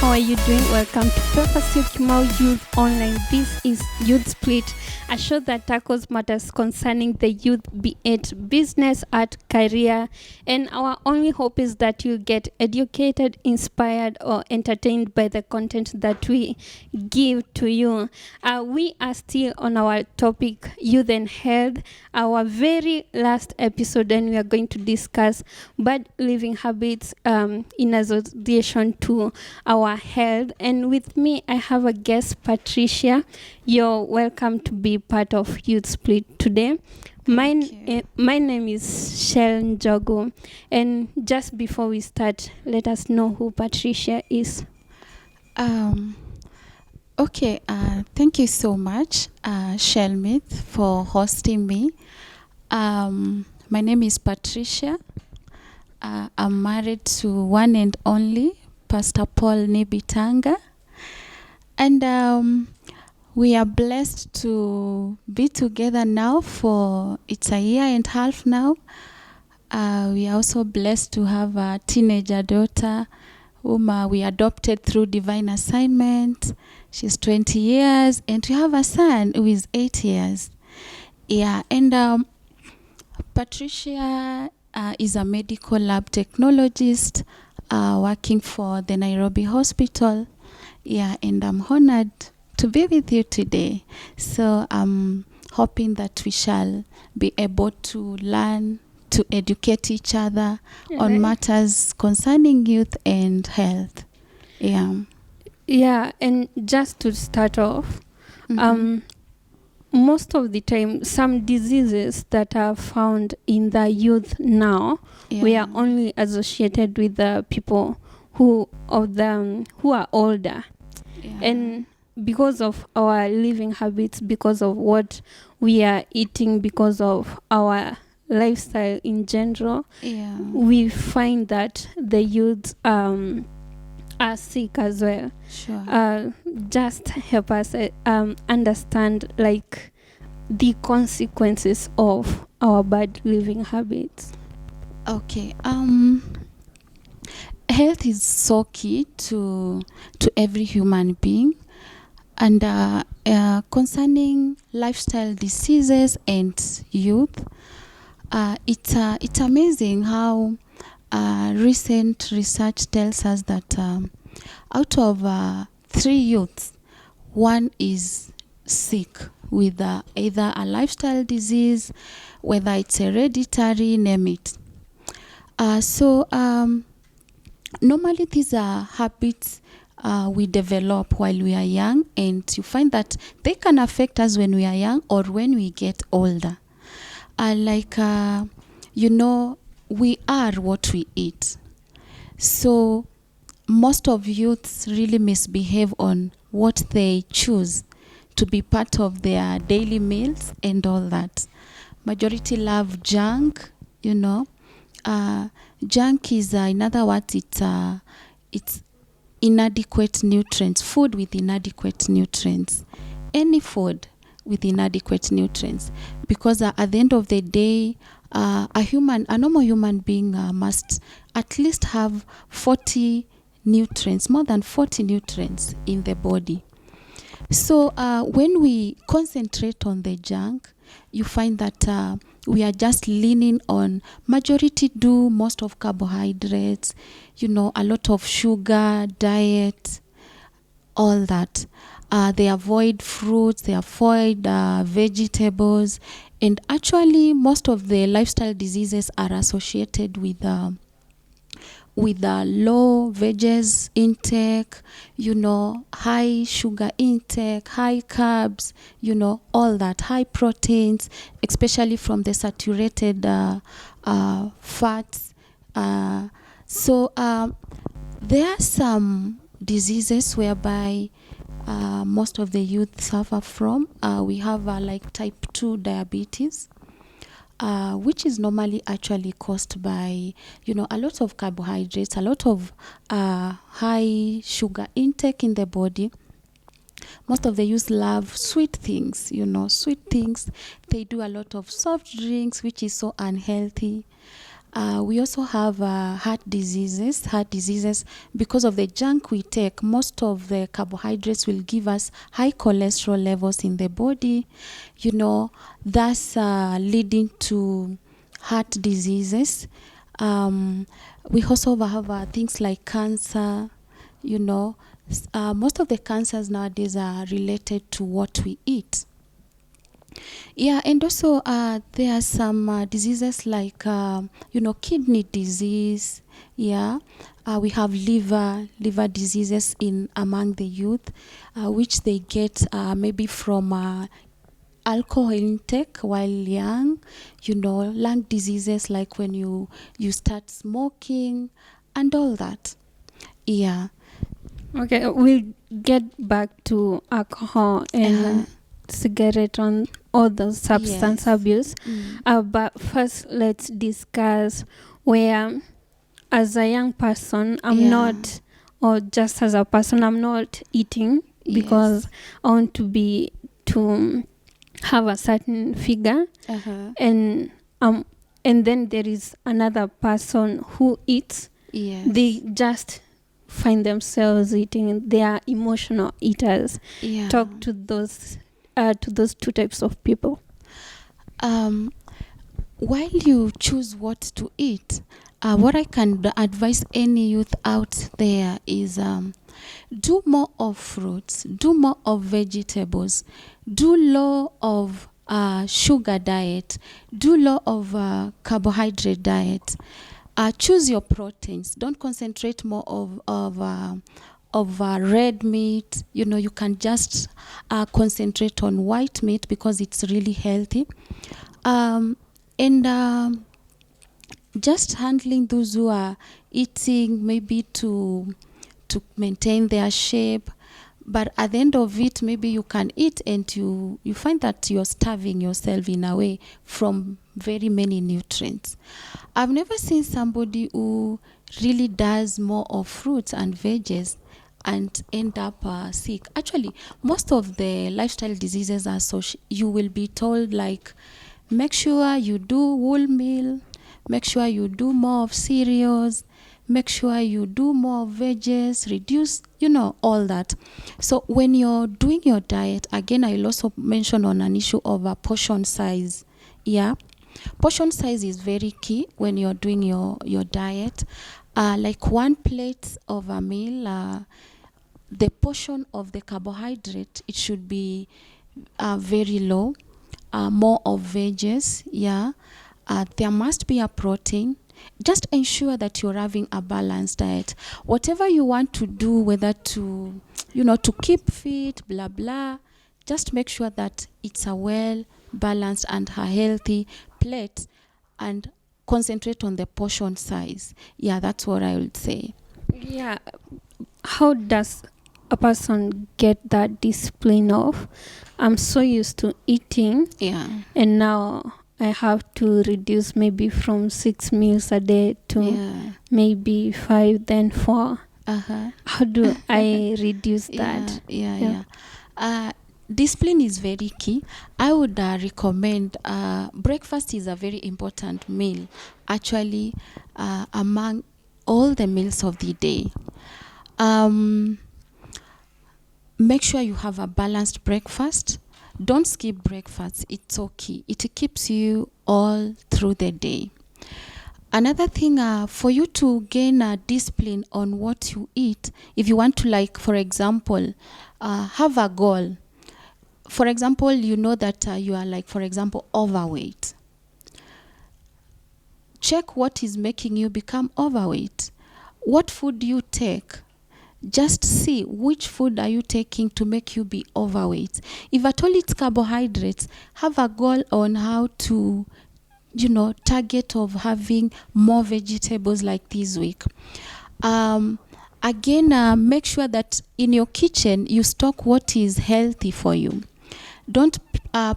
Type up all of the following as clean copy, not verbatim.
How are you doing? Welcome to Pefa Syokimau Youth Online. This is Youth Split, a show that tackles matters concerning the youth, be it business, art, career, and our only hope is that you get educated, inspired, or entertained by the content that we give to you. We are still on our topic, youth and health, our very last episode, and we are going to discuss bad living habits in association to our health. And with me I have a guest, Patricia. You're welcome to be part of Youth Split today. My name is Shell Njogu, and just before we start, let us know who Patricia is. Okay, thank you so much, Shelmith, for hosting me. My name is Patricia. I'm married to one and only Pastor Paul Nibitanga, and we are blessed to be together now for it's a year and a half now. We are also blessed to have a teenager daughter whom we adopted through divine assignment. She's 20 years, and we have a son who is 8 years. Yeah, and Patricia is a medical lab technologist working for the Nairobi Hospital. Yeah, and I'm honored to be with you today. So I'm hoping that we shall be able to learn, to educate each other on matters concerning youth and health. Yeah, and just to start off, most of the time, some diseases that are found in the youth now, we are only associated with the people who are older. And because of our living habits, because of what we are eating, because of our lifestyle in general, we find that the youth are sick as well. Sure. Just help us understand like the consequences of our bad living habits. Okay. Health is so key to every human being, and concerning lifestyle diseases and youth, it's amazing how recent research tells us that out of 3 youths, 1 is sick with either a lifestyle disease, whether it's hereditary, name it. So normally these are habits we develop while we are young, and you find that they can affect us when we are young or when we get older. We are what we eat. So most of youths really misbehave on what they choose to be part of their daily meals and all that. Majority love junk, Junk is, in other words, it's inadequate nutrients, food with inadequate nutrients. Any food with inadequate nutrients. Because at the end of the day, a normal human being must at least have 40 nutrients, more than 40 nutrients in the body. So when we concentrate on the junk, you find that we are just leaning on majority do most of carbohydrates, a lot of sugar, diet, all that. They avoid fruits, they avoid vegetables, and actually most of the lifestyle diseases are associated with low veggies intake, high sugar intake, high carbs, all that, high proteins, especially from the saturated fats. So there are some diseases whereby most of the youth suffer from. We have like type 2 diabetes, which is normally actually caused by, a lot of carbohydrates, a lot of high sugar intake in the body. Most of the youth love sweet things, sweet things. They do a lot of soft drinks, which is so unhealthy. We also have heart diseases. Because of the junk we take. Most of the carbohydrates will give us high cholesterol levels in the body, thus leading to heart diseases. We also have things like cancer. Most of the cancers nowadays are related to what we eat. Yeah, and also there are some diseases like kidney disease. Yeah, we have liver diseases among the youth, which they get maybe from alcohol intake while young. Lung diseases like when you start smoking and all that. Yeah. Okay, we'll get back to alcohol and cigarette on all those substance abuse. But first, let's discuss where, as a young person, I'm not, or just as a person, I'm not eating because I want to have a certain figure, and then there is another person who eats. They just find themselves eating. They are emotional eaters. Talk to those two types of people. While you choose what to eat, what I can advise any youth out there is do more of fruits, do more of vegetables, do low of sugar diet, do low of carbohydrate diet. Choose your proteins. Don't concentrate more of red meat. You can just concentrate on white meat because it's really healthy. And just handling those who are eating maybe to maintain their shape, but at the end of it, maybe you can eat and you find that you're starving yourself in a way from very many nutrients. I've never seen somebody who really does more of fruits and veggies and end up sick. Actually, most of the lifestyle diseases are you will be told, like, make sure you do wholemeal, make sure you do more of cereals, make sure you do more of veggies, reduce, all that. So when you're doing your diet, again, I'll also mention on an issue of a portion size. Yeah. Portion size is very key when you're doing your diet. Like 1 plate of a meal, the portion of the carbohydrate, it should be very low. More of veggies. Yeah. There must be a protein. Just ensure that you're having a balanced diet. Whatever you want to do, whether to keep fit, blah blah, just make sure that it's a well balanced and a healthy plate, and concentrate on the portion size. Yeah, that's what I would say. Yeah. How does a person get that discipline of, I'm so used to eating, and now I have to reduce maybe from 6 meals a day to maybe 5, then 4. How do I reduce that? Discipline is very key. I would recommend breakfast is a very important meal, actually, among all the meals of the day. Make sure you have a balanced breakfast. Don't skip breakfast. It's okay. It keeps you all through the day. Another thing, for you to gain a discipline on what you eat, if you want to, like, for example, have a goal. For example, you know that you are, like, for example, overweight. Check what is making you become overweight. What food do you take? Just see which food are you taking to make you be overweight. If at all it's carbohydrates, have a goal on how to, target of having more vegetables like this week. Again, make sure that in your kitchen you stock what is healthy for you. Don't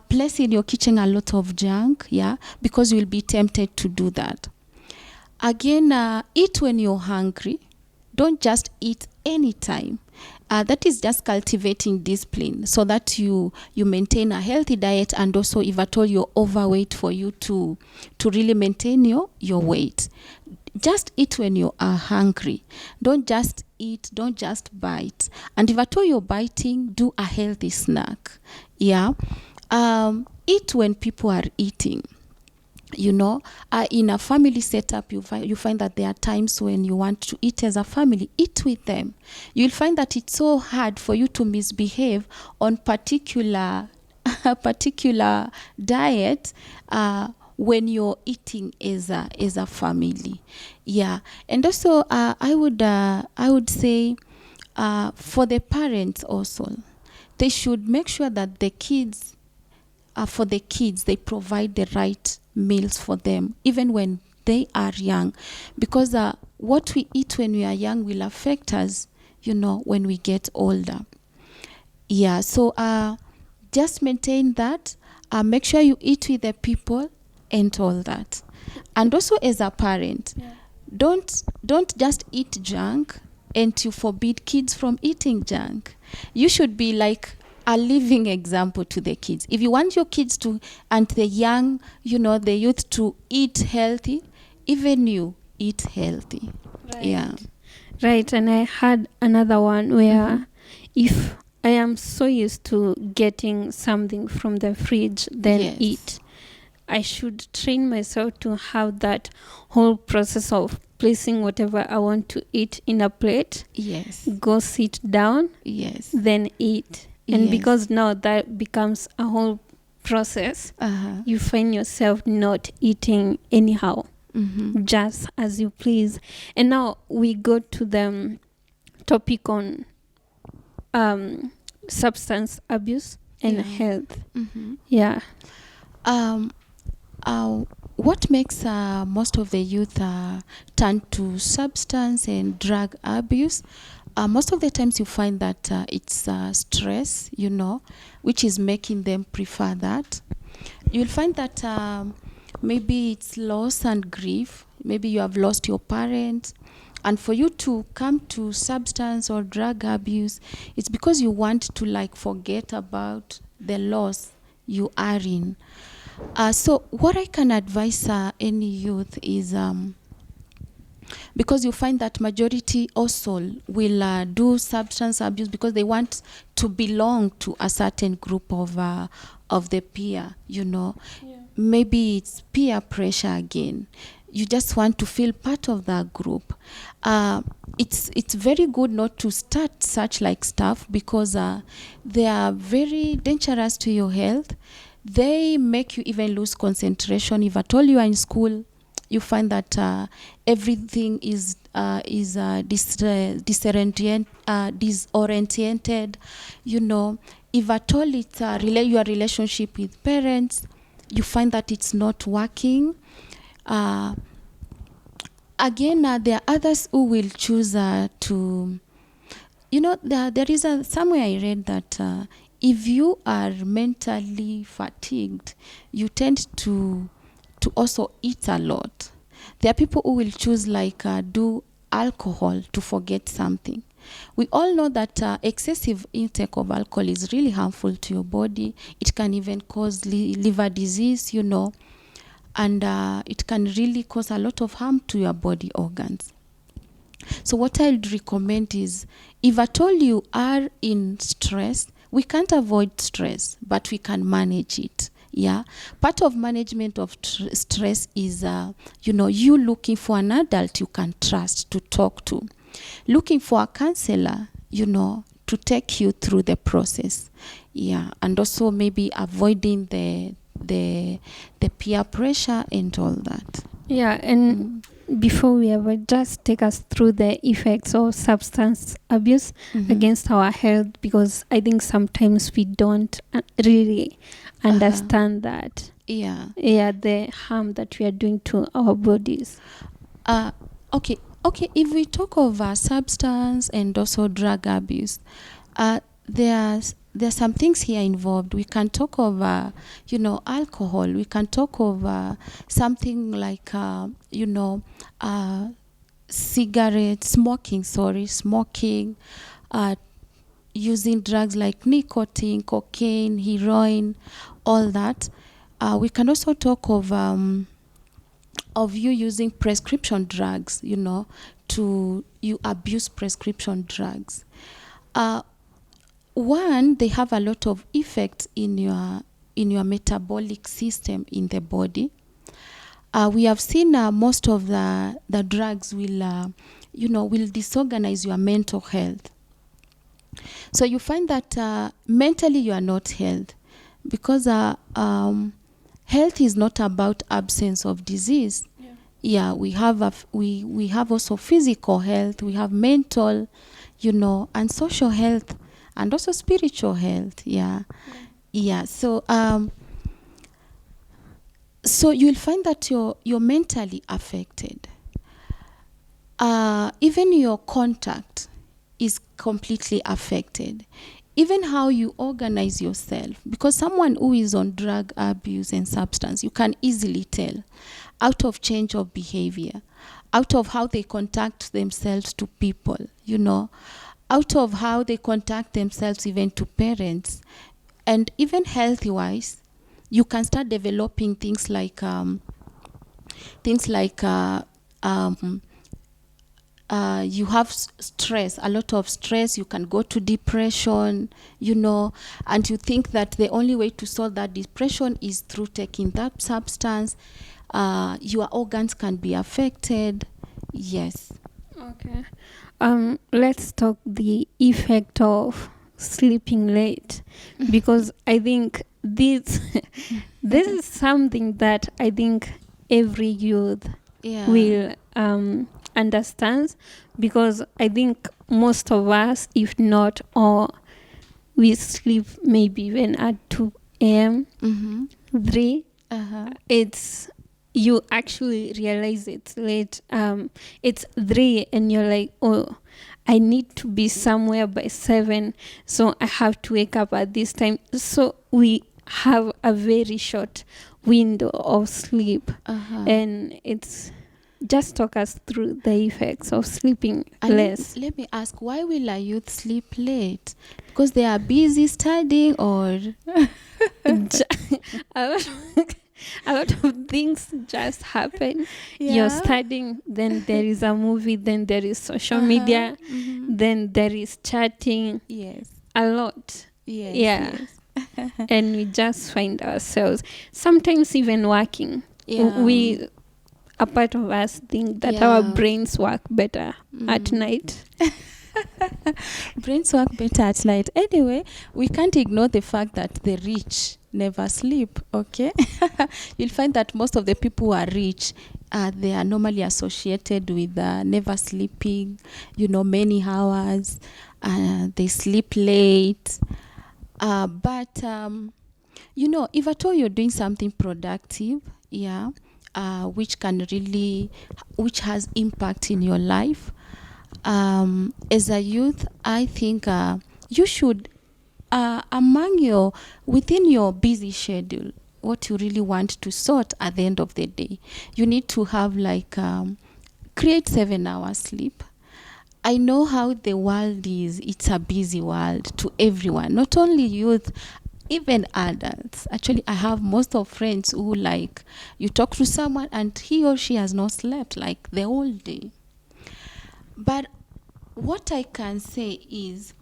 place in your kitchen a lot of junk, because you'll be tempted to do that. Again, eat when you're hungry. don't just eat anytime. That is just cultivating discipline so that you maintain a healthy diet, and also if at all you're overweight, for you to really maintain your weight. Just eat when you are hungry. Don't just eat, don't just bite. And if at all you're biting, do a healthy snack. Yeah. Eat when people are eating. In a family setup, you find that there are times when you want to eat as a family. Eat with them. You'll find that it's so hard for you to misbehave on particular diet when you're eating as a family. Yeah. And also I would say for the parents also, they should make sure that the kids, for the kids, they provide the right meals for them, even when they are young, because what we eat when we are young will affect us, when we get older. Yeah, so just maintain that. Make sure you eat with the people and all that. And also as a parent, don't just eat junk and you forbid kids from eating junk. You should be like a living example to the kids. If you want your kids to, and the young, the youth, to eat healthy, even you eat healthy. Right. Yeah. Right. And I had another one where if I am so used to getting something from the fridge, then eat, I should train myself to have that whole process of placing whatever I want to eat in a plate. Yes. Go sit down. Yes. Then eat. And because now that becomes a whole process, you find yourself not eating anyhow, just as you please. And now we go to the topic on substance abuse and health. Yeah. What makes most of the youth turn to substance and drug abuse? Most of the times you find that it's stress, which is making them prefer that. You'll find that maybe it's loss and grief. Maybe you have lost your parent. And for you to come to substance or drug abuse, it's because you want to forget about the loss you are in. So what I can advise any youth is, because you find that majority also will do substance abuse because they want to belong to a certain group of the peer, Maybe it's peer pressure again. You just want to feel part of that group. It's very good not to start such stuff because they are very dangerous to your health. They make you even lose concentration. If at all you are in school, you find that everything is disoriented. If at all it's your relationship with parents, you find that it's not working. Again, there are others who will choose to, there is somewhere I read that if you are mentally fatigued, you tend to also eat a lot. There are people who will choose do alcohol to forget something. We all know that excessive intake of alcohol is really harmful to your body. It can even cause liver disease, and it can really cause a lot of harm to your body organs. So what I'd recommend is, if at all you are in stress, we can't avoid stress, but we can manage it. Yeah, part of management of stress is you looking for an adult you can trust to talk to, looking for a counselor to take you through the process. Yeah, and also maybe avoiding the peer pressure and all that. Yeah, and before we ever, just take us through the effects of substance abuse against our health, because I think sometimes we don't really understand that. Yeah, the harm that we are doing to our bodies. Okay. If we talk of substance and also drug abuse, there's some things here involved. We can talk of alcohol. We can talk of something like smoking, using drugs like nicotine, cocaine, heroin, all that. We can also talk of you using prescription drugs, you abuse prescription drugs. One, they have a lot of effects in your metabolic system in the body. We have seen most of the drugs will disorganize your mental health. So you find that mentally you are not healthy, because health is not about absence of disease. Yeah, we have we have also physical health, we have mental, and social health, and also spiritual health. Yeah. So you'll find that you're mentally affected. Even your contact is completely affected. Even how you organize yourself, because someone who is on drug abuse and substance, you can easily tell, out of change of behavior, out of how they contact themselves to people, out of how they contact themselves even to parents, and even health-wise, you can start developing things like you have stress, a lot of stress. You can go to depression, and you think that the only way to solve that depression is through taking that substance. Your organs can be affected. Yes. Okay. Let's talk the effect of sleeping late, because I think this is something that I think every youth will understands, because I think most of us, if not all, we sleep maybe even at 2 a.m. 3. It's, you actually realize it's late. It's 3 and you're like, oh, I need to be somewhere by 7, so I have to wake up at this time. So we have a very short window of sleep. And it's, just talk us through the effects of sleeping less. Let me ask, why will a youth sleep late? Because they are busy studying, or a lot of things just happen. You're studying, then there is a movie, then there is social media, then there is chatting. Yes. A lot. Yes. And we just find ourselves sometimes even working. We, a part of us, think that our brains work better at night. Brains work better at night. Anyway, we can't ignore the fact that the rich never sleep, okay? You'll find that most of the people who are rich, they are normally associated with never sleeping, many hours. They sleep late. But if at all you're doing something productive, which has impact in your life, as a youth, I think you should, within your busy schedule, what you really want to sort at the end of the day, you need to have create 7 hours sleep. I know how the world is. It's a busy world to everyone, not only youth, even adults. Actually, I have most of friends who, you talk to someone and he or she has not slept the whole day. But what I can say is,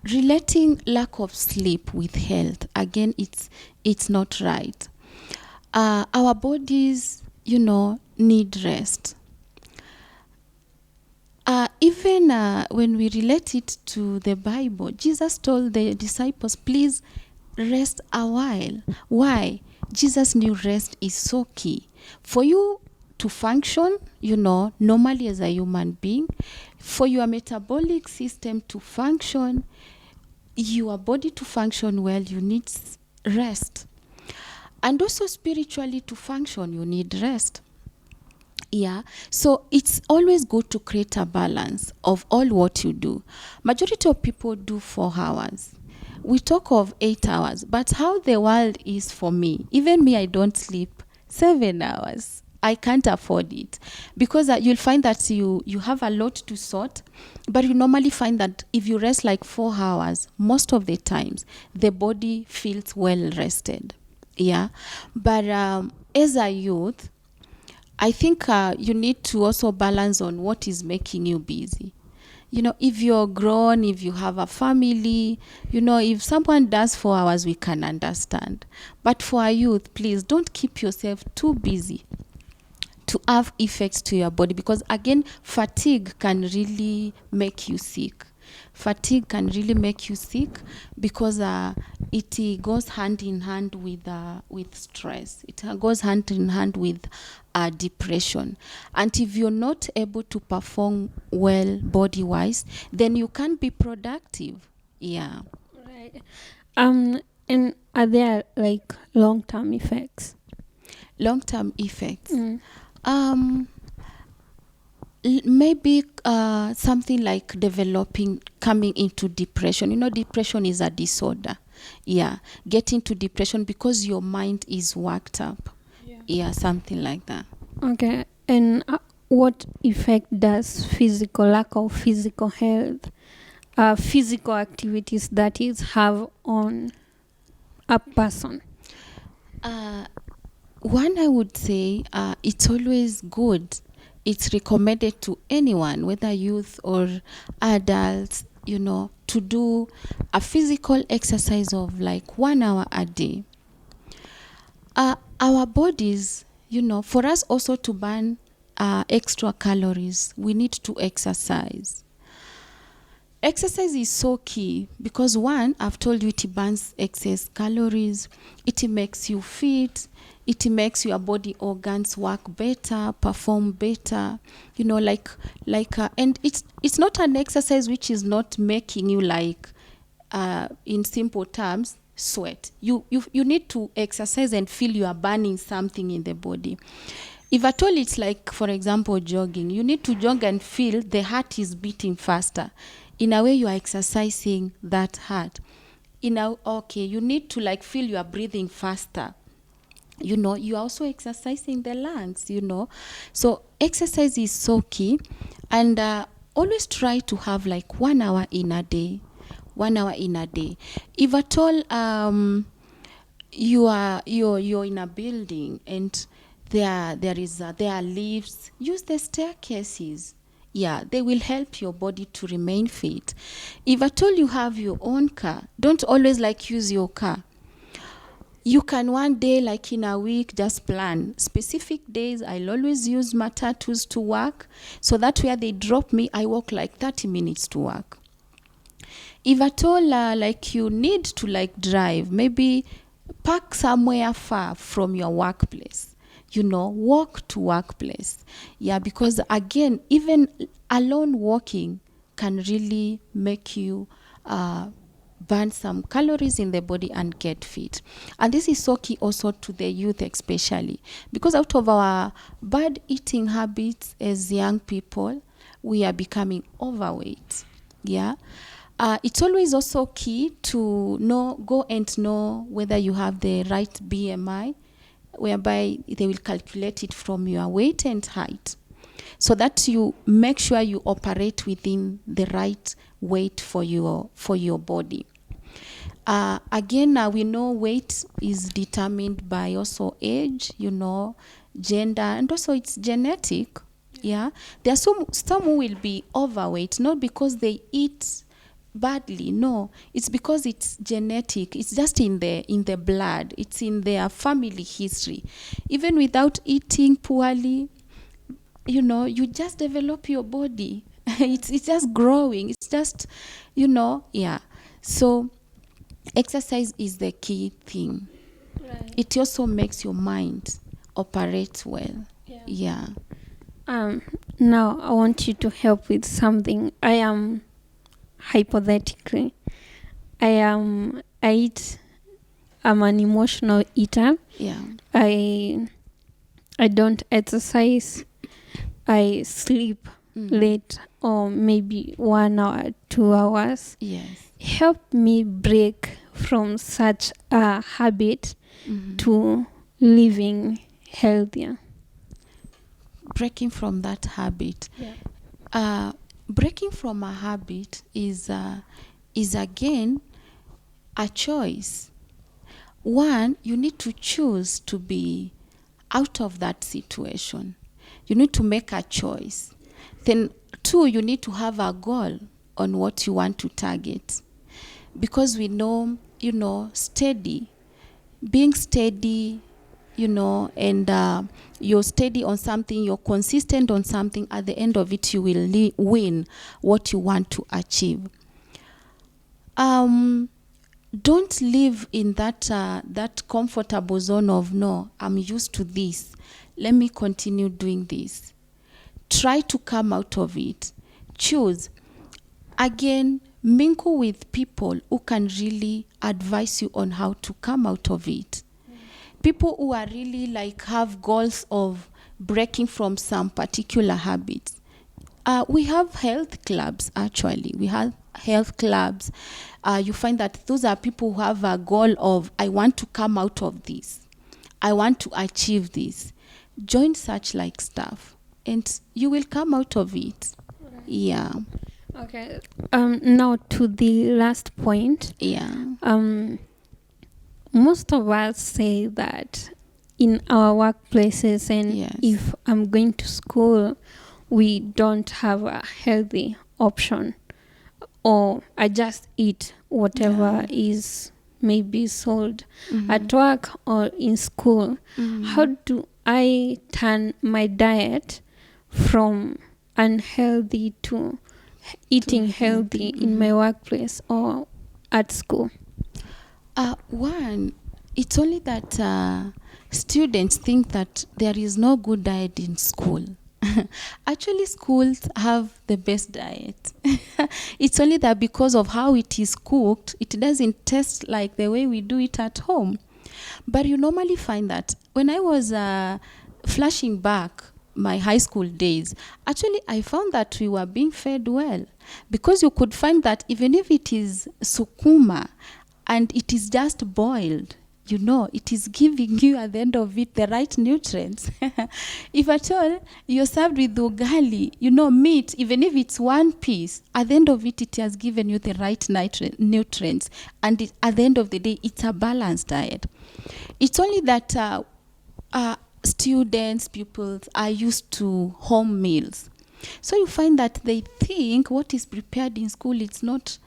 relating lack of sleep with health, again, it's not right. Our bodies, need rest. Even when we relate it to the Bible, Jesus told the disciples, please rest a while. Why? Jesus knew rest is so key. For you to function, normally as a human being, for your metabolic system to function, your body to function well, you need rest. And also spiritually to function, you need rest. So it's always good to create a balance of all what you do. Majority of people do 4 hours. We talk of 8 hours, but how the world is for me, even me, I don't sleep 7 hours. I can't afford it, because you'll find that you have a lot to sort, but you normally find that if you rest like 4 hours, most of the times the body feels well rested. Yeah, but as a youth, I think you need to also balance on what is making you busy. If you're grown, if you have a family, if someone does 4 hours, we can understand. But for a youth, please don't keep yourself too busy to have effects to your body, because again, fatigue can really make you sick. Fatigue can really make you sick because it goes hand in hand with stress. It goes hand in hand with depression. And if you're not able to perform well body-wise, then you can't be productive. Yeah. Right. And are there like long-term effects? Long-term effects. Maybe something like coming into depression. Depression is a disorder. Yeah, get into depression because your mind is worked up. Yeah, something like that. Okay. And what effect does lack of physical health, physical activities that is, have on a person? One, I would say it's always good. It's recommended to anyone, whether youth or adults, to do a physical exercise of like 1 hour a day. Our bodies, for us also to burn extra calories, we need to exercise. Exercise is so key because, one, I've told you, it burns excess calories, it makes you fit, it makes your body organs work better, perform better, and it's not an exercise which is not making you, like, in simple terms, sweat. You need to exercise and feel you are burning something in the body. If at all it's like, for example, jogging, you need to jog and feel the heart is beating faster. In a way, you are exercising that heart. You need to like feel you are breathing faster. You are also exercising the lungs, So exercise is so key. And always try to have like 1 hour in a day. 1 hour in a day. If at all you're in a building and there are lifts, use the staircases. Yeah, they will help your body to remain fit. If at all you have your own car, don't always like use your car. You can one day, like in a week, just plan specific days. I'll always use matatus to work, so that where they drop me, I walk like 30 minutes to work. If at all like you need to like drive, maybe park somewhere far from your workplace. Walk to workplace. Yeah, because again, even alone walking can really make you burn some calories in the body and get fit. And this is so key also to the youth especially, because out of our bad eating habits as young people, we are becoming overweight. Yeah. It's always also key to go and know whether you have the right BMI, whereby they will calculate it from your weight and height, so that you make sure you operate within the right weight for your body. Again, we know weight is determined by also age, gender, and also it's genetic. Yeah, there are some who will be overweight, not because they eat badly. No, it's because it's genetic. It's just in the blood. It's in their family history. Even without eating poorly, you just develop your body. it's just growing. It's just, yeah. So exercise is the key thing. Right. It also makes your mind operate well. Yeah. Now I want you to help with something. I am hypothetically, I'm an emotional eater. Yeah. I don't exercise. I sleep late, or maybe 1 hour, 2 hours. Yes. Help me break from such a habit to living healthier. breaking from that habit. Breaking from a habit is again a choice. One, you need to choose to be out of that situation. You need to make a choice. Then two, you need to have a goal on what you want to target. Because we know, being steady, and you're steady on something, you're consistent on something, at the end of it, you will win what you want to achieve. Don't live in that comfortable zone of, no, I'm used to this, let me continue doing this. Try to come out of it. Choose. Again, mingle with people who can really advise you on how to come out of it. People who are really have goals of breaking from some particular habits. We have health clubs, actually. We have health clubs. You find that those are people who have a goal of, I want to come out of this. I want to achieve this. Join such stuff and you will come out of it. Right. Yeah. Okay. Now to the last point. Yeah. Most of us say that in our workplaces and Yes. if I'm going to school, we don't have a healthy option, or I just eat whatever is maybe sold at work or in school. How do I turn my diet from unhealthy to eating healthy in my workplace or at school? One, it's only that students think that there is no good diet in school. Actually, schools have the best diet. It's only that because of how it is cooked, it doesn't taste like the way we do it at home. But you normally find that when I was flashing back my high school days, actually I found that we were being fed well, because you could find that even if it is sukuma and it is just boiled, it is giving you at the end of it the right nutrients. If at all you're served with ugali, meat, even if it's one piece, at the end of it, it has given you the right nutrients. And at the end of the day, it's a balanced diet. It's only that students, pupils are used to home meals. So you find that they think what is prepared in school, it's not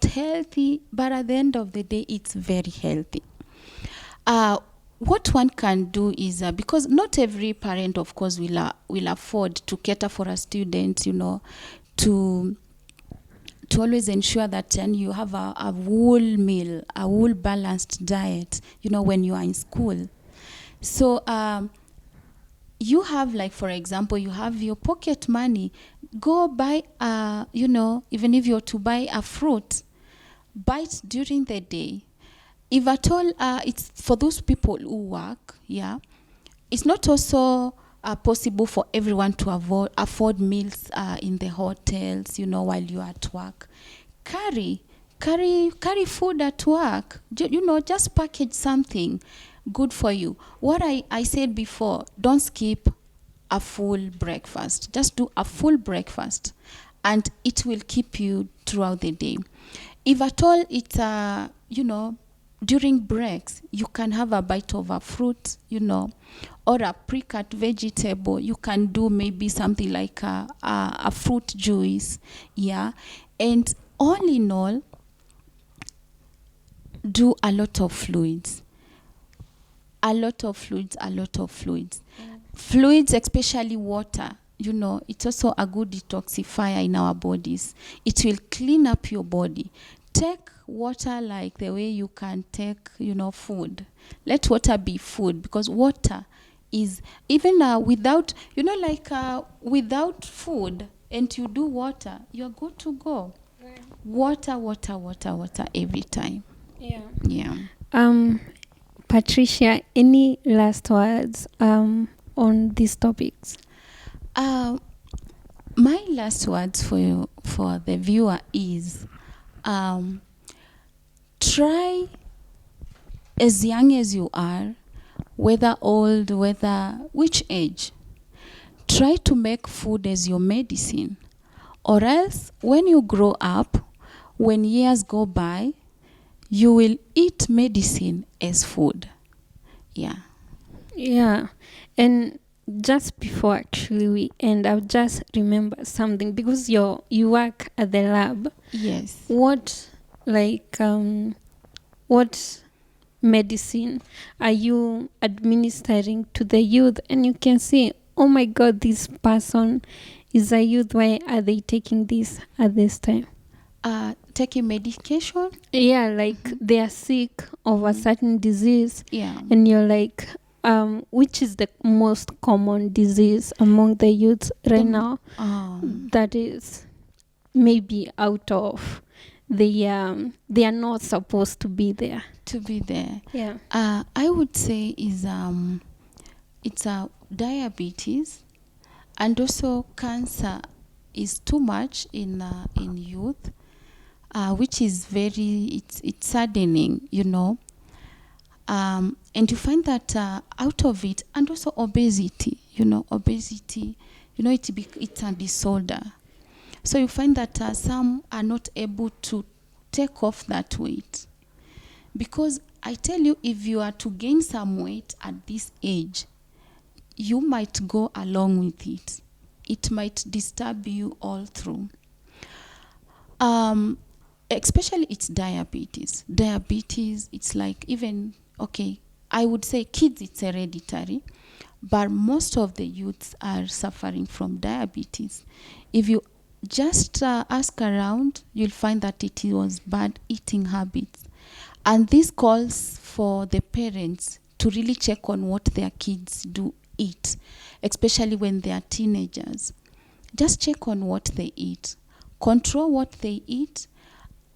healthy, but at the end of the day, it's very healthy. What one can do is, because not every parent, of course, will afford to cater for a student, to always ensure that you have a whole meal, a whole balanced diet, when you are in school. So you have, for example, you have your pocket money. Go buy, even if you're to buy a fruit, buy it during the day. If at all, it's for those people who work, it's not also possible for everyone to afford meals in the hotels, while you're at work. Carry food at work. Just package something good for you. What I said before, don't skip a full breakfast. Just do a full breakfast, and it will keep you throughout the day. If at all it's during breaks, you can have a bite of a fruit, or a pre-cut vegetable. You can do maybe something like a fruit juice, and all in all, do a lot of fluids. Fluids, especially water, it's also a good detoxifier in our bodies. It will clean up your body. Take water like the way you can take, food. Let water be food, because water is, even without, without food and you do water, you're good to go. Right. Water every time. Yeah. Patricia, any last words on these topics? My last words for the viewer is, try, as young as you are, whether old, whether which age, try to make food as your medicine, or else when you grow up, when years go by, you will eat medicine as food. Yeah. And just before actually we end, I'll just remember something, because you work at the lab. Yes. What what medicine are you administering to the youth? And you can see, oh my God, this person is a youth. Why are they taking this at this time? Taking medication. Yeah, like they are sick of a certain disease. Yeah. And you're like, which is the most common disease among the youth right now that is maybe out of they are not supposed to be there. Yeah. I would say is it's diabetes, and also cancer is too much in youth, which is very it's saddening, and you find that out of it, and also obesity, it's a disorder. So you find that some are not able to take off that weight. Because I tell you, if you are to gain some weight at this age, you might go along with it. It might disturb you all through. Especially it's diabetes. Diabetes, it's like even, I would say kids, it's hereditary, but most of the youths are suffering from diabetes. If you just ask around, you'll find that it was bad eating habits. And this calls for the parents to really check on what their kids do eat, especially when they are teenagers. Just check on what they eat. Control what they eat.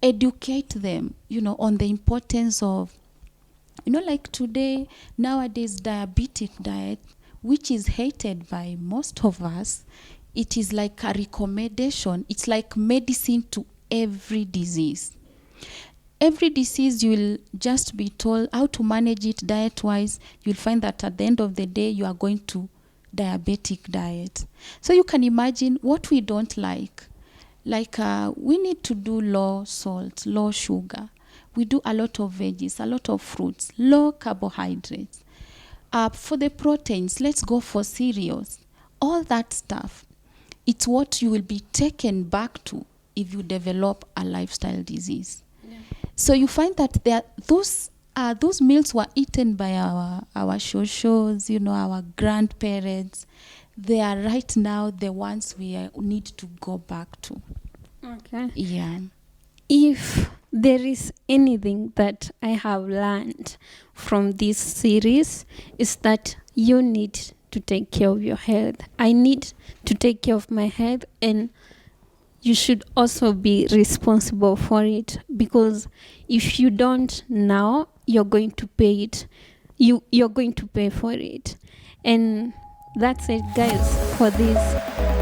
Educate them, on the importance of, like today, nowadays, diabetic diet, which is hated by most of us. It is like a recommendation. It's like medicine to every disease. Every disease, you will just be told how to manage it diet-wise. You'll find that at the end of the day, you are going to diabetic diet. So you can imagine what we don't like. Like we need to do low salt, low sugar. We do a lot of veggies, a lot of fruits, low carbohydrates. For the proteins, let's go for cereals. All that stuff. It's what you will be taken back to if you develop a lifestyle disease. Yeah. So you find that those meals were eaten by our shoshos, our grandparents. They are right now the ones we need to go back to. Okay. Yeah. If there is anything that I have learned from this series, is that you need to take care of your health. I need to take care of my health, and you should also be responsible for it, because if you don't now, you're going to pay it. You're going to pay for it. And that's it, guys, for this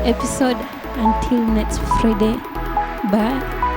episode. Until next Friday. Bye.